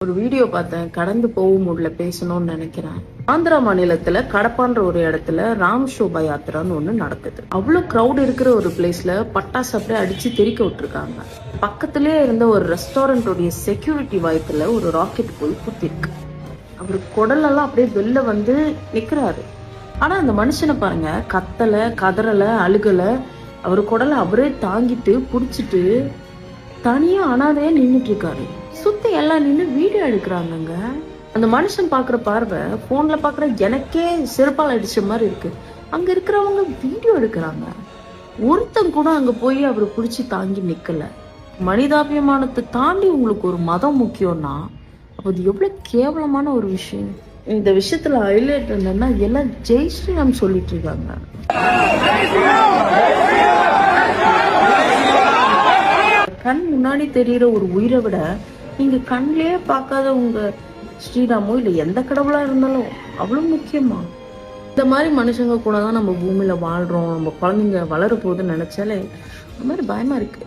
ஒரு வீடியோ பார்த்தேன். கடந்து போக முடியல, பேசணும்னு நினைக்கிறேன். ஆந்திரா மாநிலத்துல கடப்பான்ற ஒரு இடத்துல ராம் சோபா யாத்திரான்னு ஒண்ணு நடக்குது. அவ்வளவு கிரௌட் இருக்கிற ஒரு பிளேஸ்ல பட்டாசு அப்படியே அடிச்சு தெறிக்க விட்டுருக்காங்க. பக்கத்திலேயே இருந்த ஒரு ரெஸ்டாரண்டோடைய செக்யூரிட்டி வயத்துல ஒரு ராக்கெட் போய் குத்திருக்கு. அவரு குடலெல்லாம் அப்படியே வெளில வந்து நிக்கிறாரு. ஆனா அந்த மனுஷனை பாருங்க, கத்தல, கதறல, அழுகல. அவரு குடலை அவரே தாங்கிட்டு புடிச்சிட்டு தனியா அனாதையா நின்னுட்டு இருக்காரு. சுத்தி எல்லாம் நின்று வீடியோ எடுக்கிறாங்கங்க. அந்த மனுஷன் பாக்குற பார்வை போன்ல பாக்குற எனக்கே செருப்பால் அடிச்ச மாதிரி இருக்கு. அங்க இருக்கிறவங்க வீடியோ எடுக்கிறாங்க. ஒருத்தன் கூட அங்க போய் அவரை புடிச்சு தாங்கி நிக்கல. மனிதாபிமானத்தை தாண்டி உங்களுக்கு ஒரு மதம் முக்கியம்னா அது எவ்வளவு கேவலமான ஒரு விஷயம். இந்த விஷயத்துல ஹைலைட் என்னன்னா எல்லாம் ஜெய் ஸ்ரீராம் சொல்லிட்டு இருக்காங்க. கண் முன்னாடி தெரியுற ஒரு உயிரை விட நீங்க கண்ணிலேயே பார்க்காத உங்க ஸ்ரீராமோ இல்ல எந்த கடவுளா இருந்தாலும் அவ்வளவு முக்கியமா? இந்த மாதிரி மனுஷங்க கூட தான் நம்ம பூமியில வாழ்றோம். நம்ம குழந்தைங்க வளர போகுதுன்னு நினைச்சாலே அந்த மாதிரி பயமா இருக்கு.